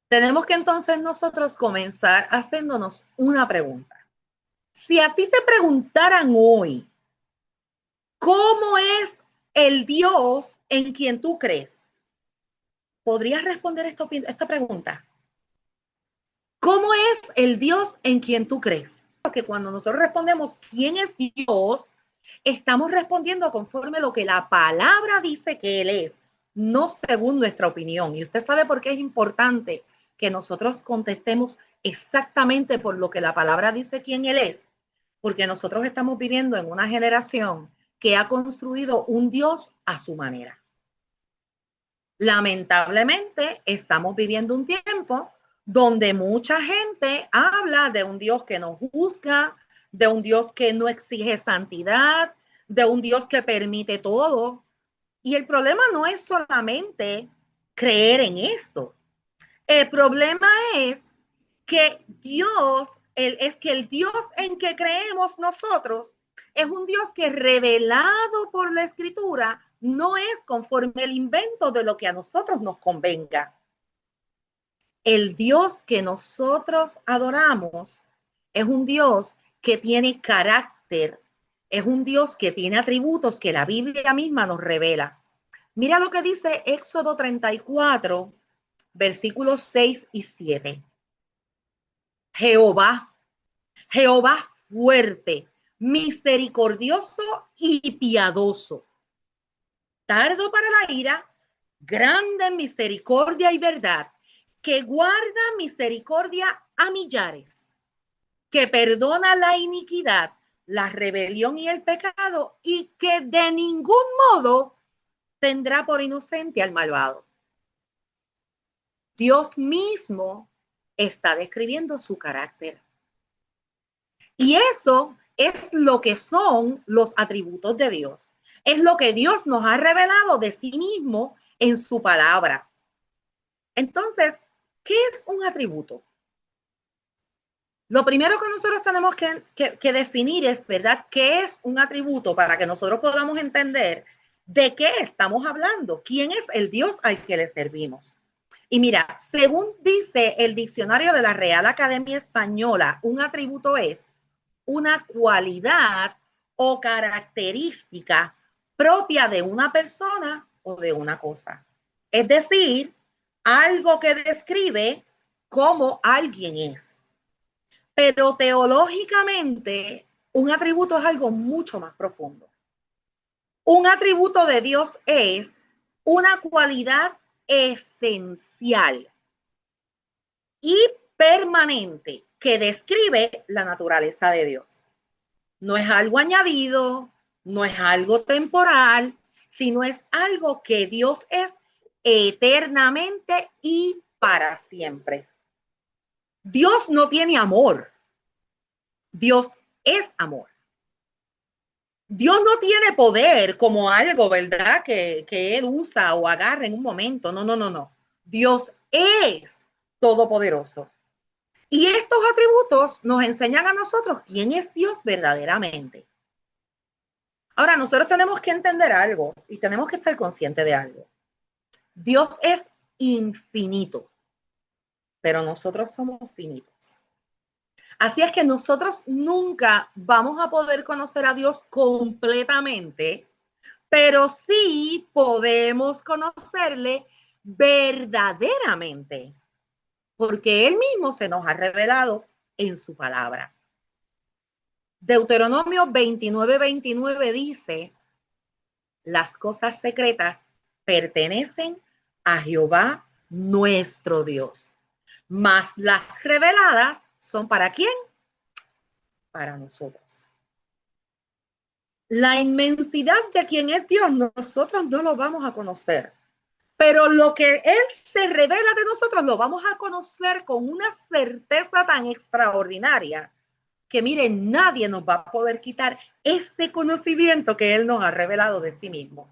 Tenemos que entonces nosotros comenzar haciéndonos una pregunta. Si a ti te preguntaran hoy, ¿cómo es el Dios en quien tú crees? ¿Podrías responder esta pregunta? ¿Cómo es el Dios en quien tú crees? Porque cuando nosotros respondemos quién es Dios, estamos respondiendo conforme lo que la palabra dice que Él es, no según nuestra opinión. Y usted sabe por qué es importante que nosotros contestemos exactamente por lo que la palabra dice quién Él es. Porque nosotros estamos viviendo en una generación que ha construido un Dios a su manera. Lamentablemente, estamos viviendo un tiempo donde mucha gente habla de un Dios que no juzga, de un Dios que no exige santidad, de un Dios que permite todo. Y el problema no es solamente creer en esto. El problema es que el Dios en que creemos nosotros es un Dios que revelado por la Escritura no es conforme el invento de lo que a nosotros nos convenga. El Dios que nosotros adoramos es un Dios que tiene carácter, es un Dios que tiene atributos que la Biblia misma nos revela. Mira lo que dice Éxodo 34, versículos 6 y 7. Jehová, Jehová fuerte, misericordioso y piadoso, tardo para la ira, grande en misericordia y verdad, que guarda misericordia a millares, que perdona la iniquidad, la rebelión y el pecado, y que de ningún modo tendrá por inocente al malvado. Dios mismo está describiendo su carácter. Y eso es lo que son los atributos de Dios. Es lo que Dios nos ha revelado de sí mismo en su palabra. Entonces, ¿qué es un atributo? Lo primero que nosotros tenemos que definir es, ¿verdad?, qué es un atributo para que nosotros podamos entender de qué estamos hablando, quién es el Dios al que le servimos. Y mira, según dice el diccionario de la Real Academia Española, un atributo es una cualidad o característica propia de una persona o de una cosa. Es decir, algo que describe cómo alguien es. Pero teológicamente, un atributo es algo mucho más profundo. Un atributo de Dios es una cualidad esencial y permanente que describe la naturaleza de Dios. No es algo añadido, no es algo temporal, sino es algo que Dios es eternamente y para siempre. Dios no tiene amor, Dios es amor. Dios no tiene poder como algo, ¿verdad?, que Él usa o agarra en un momento. No, no, no, no. Dios es todopoderoso. Y estos atributos nos enseñan a nosotros quién es Dios verdaderamente. Ahora, nosotros tenemos que entender algo y tenemos que estar conscientes de algo. Dios es infinito, pero nosotros somos finitos. Así es que nosotros nunca vamos a poder conocer a Dios completamente, pero sí podemos conocerle verdaderamente, porque Él mismo se nos ha revelado en su palabra. Deuteronomio 29:29 dice: las cosas secretas pertenecen a Jehová nuestro Dios, mas las reveladas son ¿para quién? Para nosotros. La inmensidad de quien es Dios, nosotros no lo vamos a conocer, pero lo que Él se revela de nosotros lo vamos a conocer con una certeza tan extraordinaria que, miren, nadie nos va a poder quitar ese conocimiento que Él nos ha revelado de sí mismo.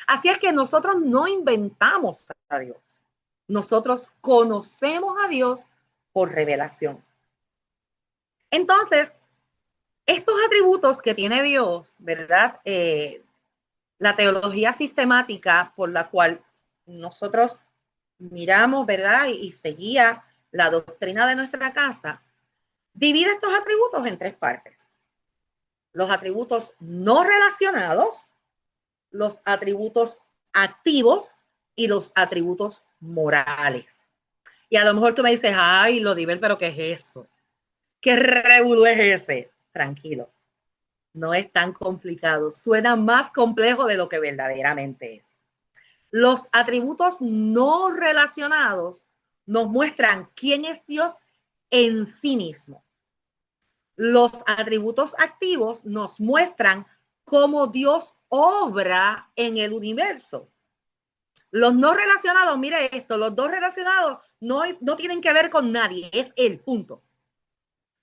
Así es que nosotros no inventamos a Dios. Nosotros conocemos a Dios por revelación. Entonces, estos atributos que tiene Dios, ¿verdad? La teología sistemática por la cual nosotros miramos, ¿verdad? Y seguía la doctrina de nuestra casa, divide estos atributos en tres partes. Los atributos no relacionados, los atributos activos y los atributos morales. Y a lo mejor tú me dices, ay, Lodibel, pero ¿qué es eso? ¿Qué revuelo es ese? Tranquilo, no es tan complicado. Suena más complejo de lo que verdaderamente es. Los atributos no relacionados nos muestran quién es Dios en sí mismo. Los atributos activos nos muestran cómo Dios obra en el universo. Los no relacionados, mire esto, los dos relacionados no tienen que ver con nadie, es el punto.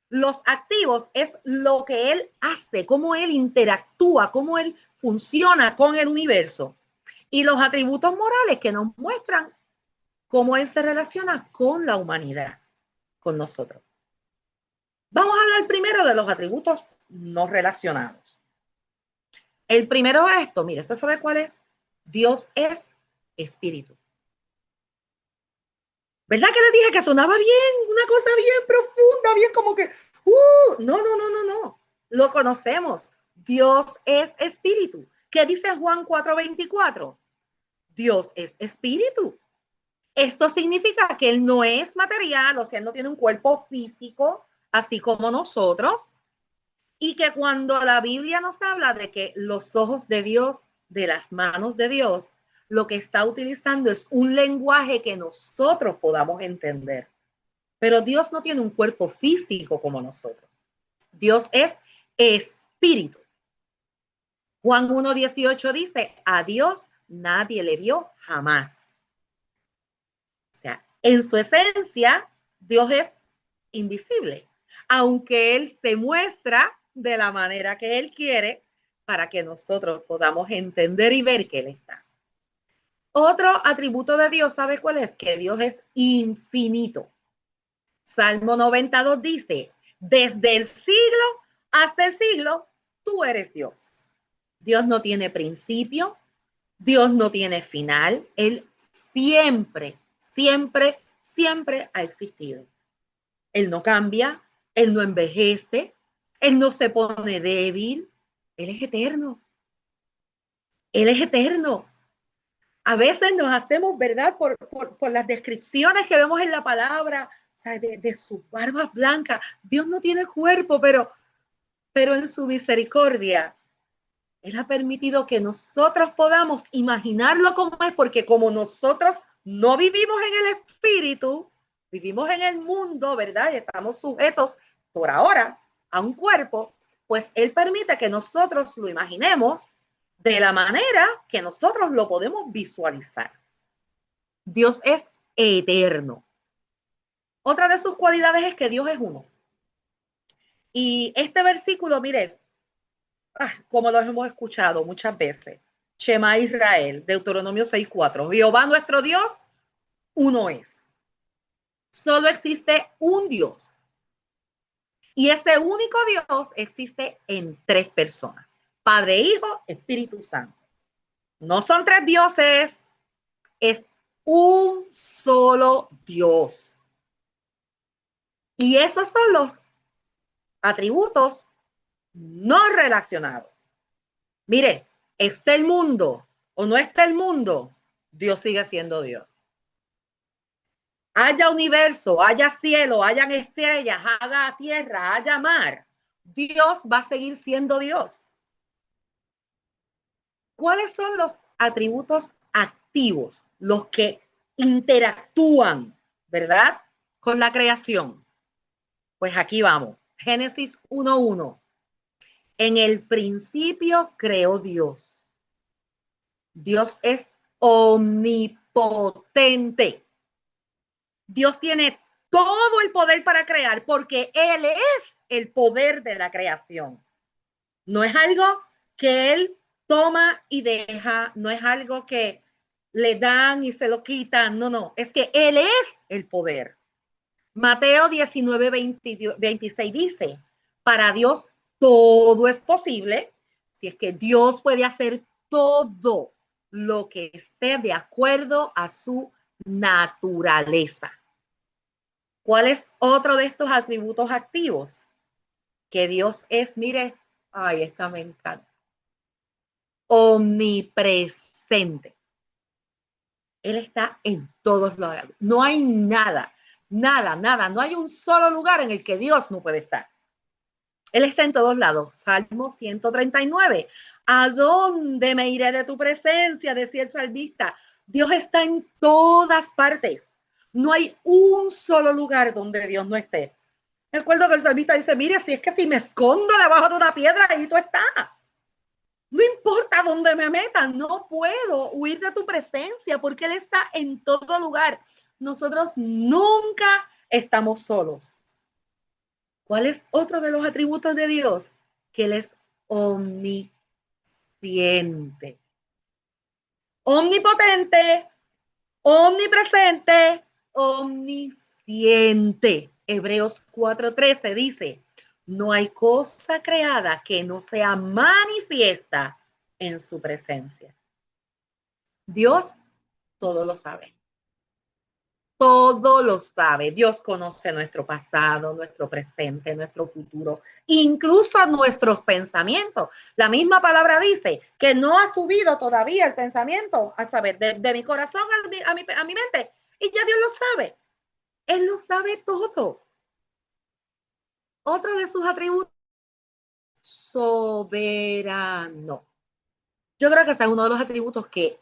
Los activos es lo que él hace, cómo él interactúa, cómo él funciona con el universo. Y los atributos morales que nos muestran cómo él se relaciona con la humanidad, con nosotros. Vamos a hablar primero de los atributos no relacionados. El primero es esto, mire, ¿usted sabe cuál es? Dios es espíritu. ¿Verdad que le dije que sonaba bien? Una cosa bien profunda, bien como que, no. Lo conocemos. Dios es espíritu. ¿Qué dice Juan 4:24? Dios es espíritu. Esto significa que él no es material, o sea, no tiene un cuerpo físico, así como nosotros, y que cuando la Biblia nos habla de que los ojos de Dios, de las manos de Dios, lo que está utilizando es un lenguaje que nosotros podamos entender. Pero Dios no tiene un cuerpo físico como nosotros. Dios es espíritu. Juan 1:18 dice, a Dios nadie le vio jamás. O sea, en su esencia, Dios es invisible, aunque Él se muestra de la manera que Él quiere para que nosotros podamos entender y ver que Él está. Otro atributo de Dios, ¿sabe cuál es? Que Dios es infinito. Salmo 92 dice, desde el siglo hasta el siglo, tú eres Dios. Dios no tiene principio, Dios no tiene final, Él siempre ha existido. Él no cambia, Él no envejece, Él no se pone débil, Él es eterno. Él es eterno. A veces nos hacemos, ¿verdad? Por las descripciones que vemos en la palabra, o sea, de sus barbas blancas. Dios no tiene cuerpo, pero en su misericordia, Él ha permitido que nosotros podamos imaginarlo como es, porque como nosotros no vivimos en el espíritu, vivimos en el mundo, ¿verdad? Y estamos sujetos por ahora a un cuerpo, pues Él permite que nosotros lo imaginemos de la manera que nosotros lo podemos visualizar. Dios es eterno. Otra de sus cualidades es que Dios es uno. Y este versículo, mire, como lo hemos escuchado muchas veces. Shema Israel, Deuteronomio 6:4. Jehová nuestro Dios, uno es. Solo existe un Dios. Y ese único Dios existe en tres personas. Padre, Hijo, Espíritu Santo. No son tres dioses, es un solo Dios. Y esos son los atributos no relacionados. Mire, está el mundo o no está el mundo, Dios sigue siendo Dios. Haya universo, haya cielo, hayan estrellas, haga tierra, haya mar, Dios va a seguir siendo Dios. ¿Cuáles son los atributos activos, los que interactúan, ¿verdad?, con la creación? Pues aquí vamos. Génesis 1:1. En el principio creó Dios. Dios es omnipotente. Dios tiene todo el poder para crear porque Él es el poder de la creación. No es algo que Él toma y deja, no es algo que le dan y se lo quitan, no, es que Él es el poder. Mateo 19:26 dice, para Dios todo es posible, si es que Dios puede hacer todo lo que esté de acuerdo a su naturaleza. ¿Cuál es otro de estos atributos activos? Que Dios es, mire, ay, esta me encanta, omnipresente. Él está en todos lados. No hay nada, nada, no hay un solo lugar en el que Dios no puede estar. Él está en todos lados. Salmo 139. ¿A dónde me iré de tu presencia? Decía el salmista. Dios está en todas partes. No hay un solo lugar donde Dios no esté. Recuerdo que el salmista dice, mire, si es que si me escondo debajo de una piedra, ahí tú estás. No importa dónde me metan, no puedo huir de tu presencia porque Él está en todo lugar. Nosotros nunca estamos solos. ¿Cuál es otro de los atributos de Dios? Que Él es omnisciente, omnipotente, omnipresente, omnisciente. Hebreos 4:13 dice, no hay cosa creada que no sea manifiesta en su presencia. Dios todo lo sabe. Todo lo sabe. Dios conoce nuestro pasado, nuestro presente, nuestro futuro, incluso nuestros pensamientos. La misma palabra dice que no ha subido todavía el pensamiento a saber de mi corazón a mi mente. Y ya Dios lo sabe. Él lo sabe todo. Otro de sus atributos, soberano. Yo creo que ese es uno de los atributos que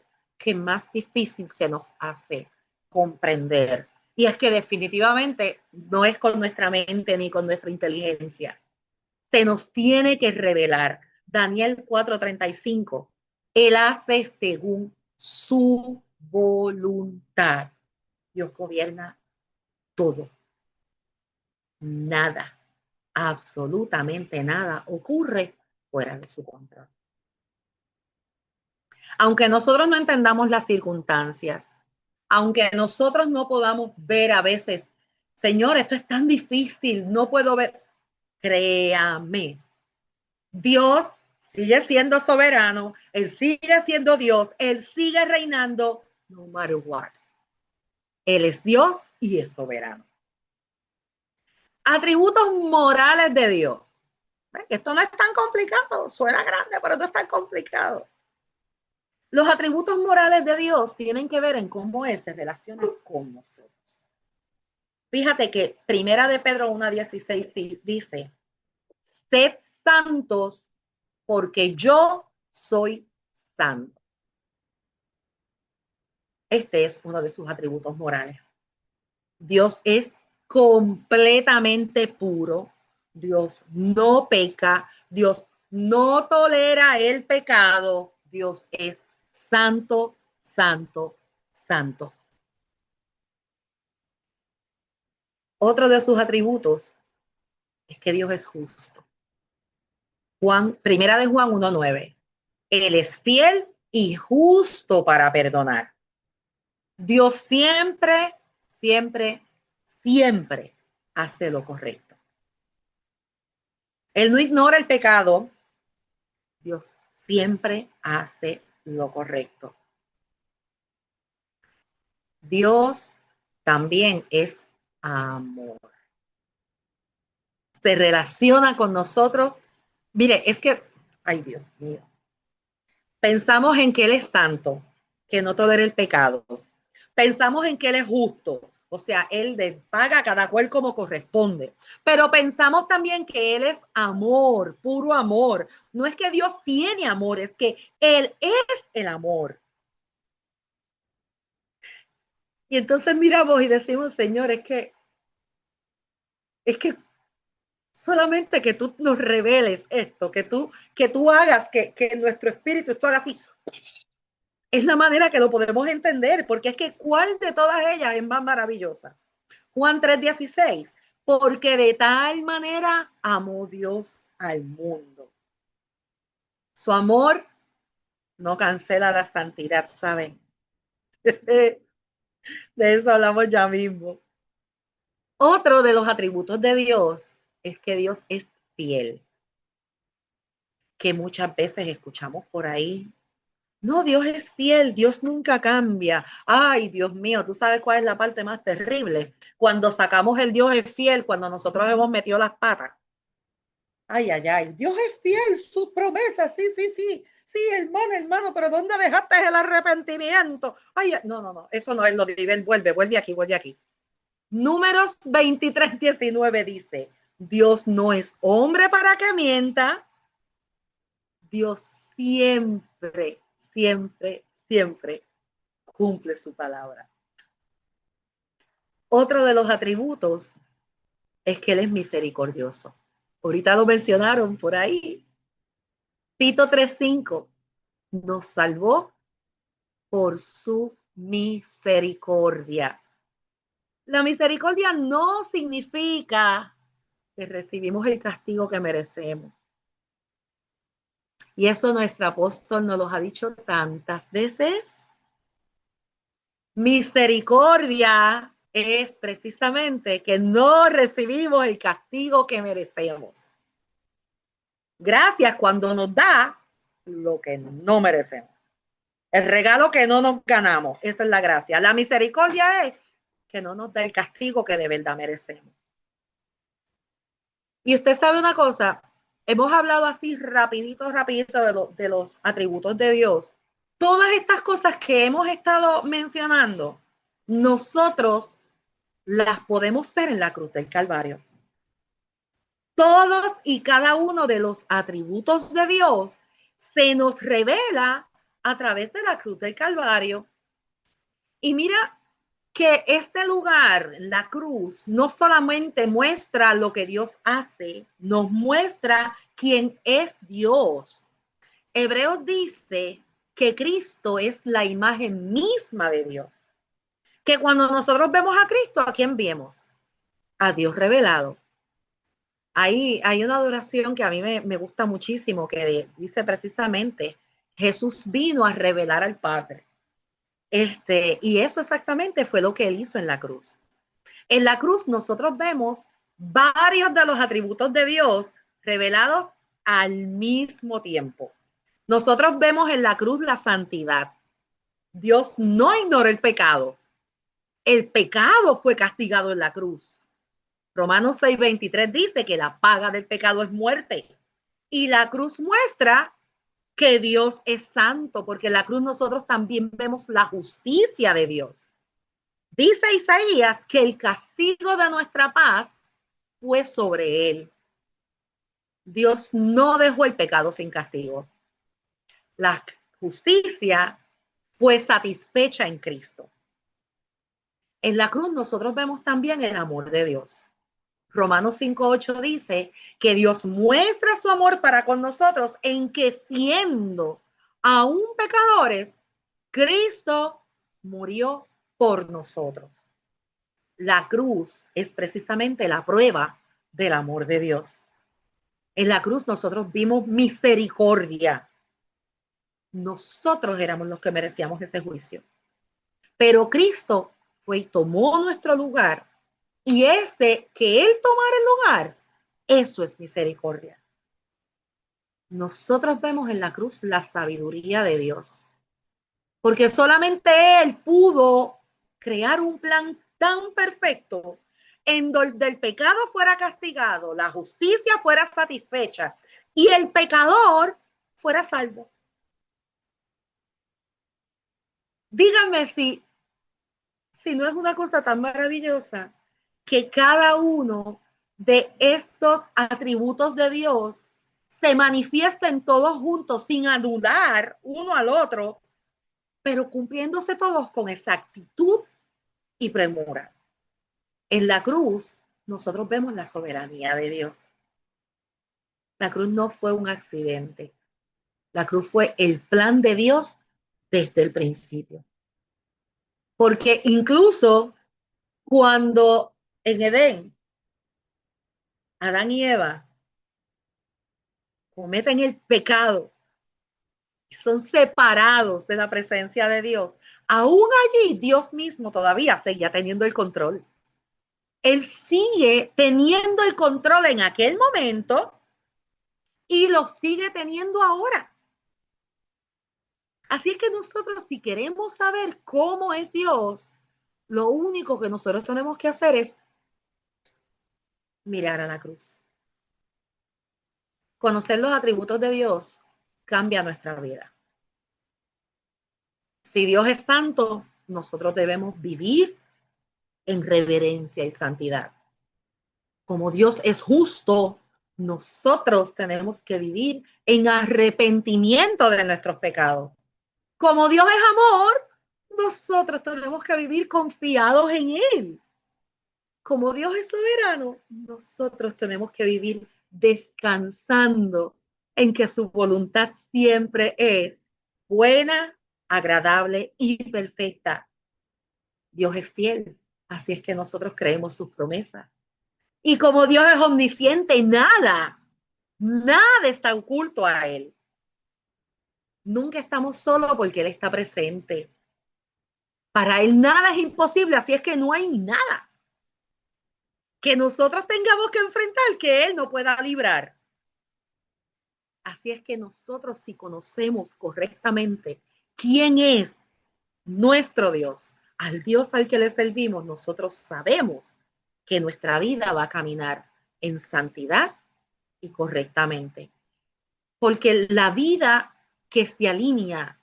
más difícil se nos hace comprender. Y es que definitivamente no es con nuestra mente ni con nuestra inteligencia. Se nos tiene que revelar. Daniel 4:35. Él hace según su voluntad. Dios gobierna todo. Nada, absolutamente nada ocurre fuera de su control. Aunque nosotros no entendamos las circunstancias, aunque nosotros no podamos ver a veces, Señor, esto es tan difícil, no puedo ver, créame, Dios sigue siendo soberano, Él sigue siendo Dios, Él sigue reinando, no matter what. Él es Dios y es soberano. Atributos morales de Dios. Esto no es tan complicado, suena grande, pero no es tan complicado. Los atributos morales de Dios tienen que ver en cómo Él se relaciona con nosotros. Fíjate que Primera de Pedro 1:16 dice, sed santos porque yo soy santo. Este es uno de sus atributos morales. Dios es completamente puro. Dios no peca. Dios no tolera el pecado. Dios es santo, santo, santo. Otro de sus atributos es que Dios es justo. Primera de Juan 1:9. Él es fiel y justo para perdonar. Dios siempre, siempre, siempre hace lo correcto. Él no ignora el pecado. Dios siempre hace lo correcto. Dios también es amor. Se relaciona con nosotros. Mire, es que, ay Dios mío, pensamos en que Él es santo, que no tolera el pecado. Pensamos en que Él es justo, o sea, Él paga a cada cual como corresponde. Pero pensamos también que Él es amor, puro amor. No es que Dios tiene amor, es que Él es el amor. Y entonces miramos y decimos, Señor, es que solamente que tú nos reveles esto, que tú hagas, que nuestro espíritu, tú hagas así. Es la manera que lo podemos entender, porque es que ¿cuál de todas ellas es más maravillosa? Juan 3:16, porque de tal manera amó Dios al mundo. Su amor no cancela la santidad, ¿saben? De eso hablamos ya mismo. Otro de los atributos de Dios es que Dios es fiel, que muchas veces escuchamos por ahí. No, Dios es fiel, Dios nunca cambia. Ay, Dios mío, tú sabes cuál es la parte más terrible. Cuando sacamos el Dios es fiel, cuando nosotros hemos metido las patas. Ay, ay, ay, Dios es fiel, sus promesas, sí, sí, sí. Sí, hermano, hermano, pero ¿dónde dejaste el arrepentimiento? Ay, no, no, no, eso no es lo de nivel, vuelve aquí, vuelve aquí. Números 23:19 dice, Dios no es hombre para que mienta, Dios siempre, siempre, siempre cumple su palabra. Otro de los atributos es que Él es misericordioso. Ahorita lo mencionaron por ahí. Tito 3:5 nos salvó por su misericordia. La misericordia no significa que recibimos el castigo que merecemos. Y eso nuestro apóstol nos lo ha dicho tantas veces. Misericordia es precisamente que no recibimos el castigo que merecemos. Gracias cuando nos da lo que no merecemos. El regalo que no nos ganamos. Esa es la gracia. La misericordia es que no nos da el castigo que de verdad merecemos. Y usted sabe una cosa, hemos hablado así rapidito de los atributos de Dios. Todas estas cosas que hemos estado mencionando, nosotros las podemos ver en la cruz del Calvario. Todos y cada uno de los atributos de Dios se nos revela a través de la cruz del Calvario. Y mira que este lugar, la cruz, no solamente muestra lo que Dios hace, nos muestra quién es Dios. Hebreos dice que Cristo es la imagen misma de Dios. Que cuando nosotros vemos a Cristo, ¿a quién vemos? A Dios revelado. Hay una adoración que a mí me gusta muchísimo, que dice precisamente, Jesús vino a revelar al Padre. Y eso exactamente fue lo que él hizo en la cruz. En la cruz nosotros vemos varios de los atributos de Dios revelados al mismo tiempo. Nosotros vemos en la cruz la santidad. Dios no ignoró el pecado. El pecado fue castigado en la cruz. Romanos 6:23 dice que la paga del pecado es muerte. Y la cruz muestra que Dios es santo, porque en la cruz nosotros también vemos la justicia de Dios. Dice Isaías que el castigo de nuestra paz fue sobre él. Dios no dejó el pecado sin castigo. La justicia fue satisfecha en Cristo. En la cruz nosotros vemos también el amor de Dios. Romanos 5:8 dice que Dios muestra su amor para con nosotros en que siendo aún pecadores, Cristo murió por nosotros. La cruz es precisamente la prueba del amor de Dios. En la cruz nosotros vimos misericordia. Nosotros éramos los que merecíamos ese juicio. Pero Cristo fue y tomó nuestro lugar. Y ese que Él tomara el lugar, eso es misericordia. Nosotros vemos en la cruz la sabiduría de Dios. Porque solamente Él pudo crear un plan tan perfecto en donde el pecado fuera castigado, la justicia fuera satisfecha y el pecador fuera salvo. Díganme si no es una cosa tan maravillosa que cada uno de estos atributos de Dios se manifiesten todos juntos sin anular uno al otro, pero cumpliéndose todos con exactitud y premura. En la cruz nosotros vemos la soberanía de Dios. La cruz no fue un accidente. La cruz fue el plan de Dios desde el principio. Porque incluso cuando en Edén, Adán y Eva cometen el pecado y son separados de la presencia de Dios, aún allí Dios mismo todavía seguía teniendo el control. Él sigue teniendo el control en aquel momento y lo sigue teniendo ahora. Así es que nosotros, si queremos saber cómo es Dios, lo único que nosotros tenemos que hacer es mirar a la cruz. Conocer los atributos de Dios cambia nuestra vida. Si Dios es santo, nosotros debemos vivir en reverencia y santidad. Como Dios es justo, nosotros tenemos que vivir en arrepentimiento de nuestros pecados. Como Dios es amor, nosotros tenemos que vivir confiados en Él. Como Dios es soberano, nosotros tenemos que vivir descansando en que su voluntad siempre es buena, agradable y perfecta. Dios es fiel, así es que nosotros creemos sus promesas. Y como Dios es omnisciente, nada está oculto a Él. Nunca estamos solos porque Él está presente. Para Él nada es imposible, así es que no hay nada que nosotros tengamos que enfrentar que Él no pueda librar. Así es que nosotros, si conocemos correctamente quién es nuestro Dios, al Dios al que le servimos, nosotros sabemos que nuestra vida va a caminar en santidad y correctamente. Porque la vida que se alinea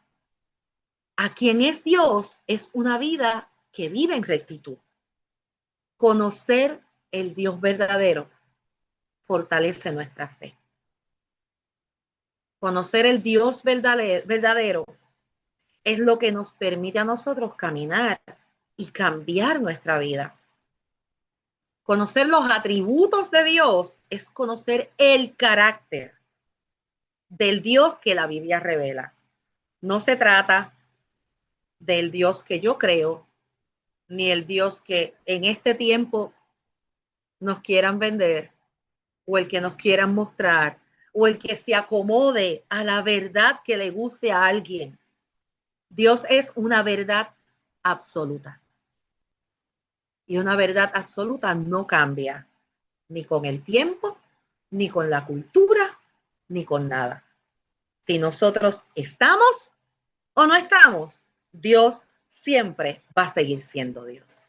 a quien es Dios es una vida que vive en rectitud. Conocer el Dios verdadero fortalece nuestra fe. Conocer el Dios verdadero es lo que nos permite a nosotros caminar y cambiar nuestra vida. Conocer los atributos de Dios es conocer el carácter del Dios que la Biblia revela. No se trata del Dios que yo creo, ni el Dios que en este tiempo nos quieran vender, o el que nos quieran mostrar, o el que se acomode a la verdad que le guste a alguien. Dios es una verdad absoluta. Y una verdad absoluta no cambia, ni con el tiempo, ni con la cultura, ni con nada. Si nosotros estamos o no estamos, Dios siempre va a seguir siendo Dios.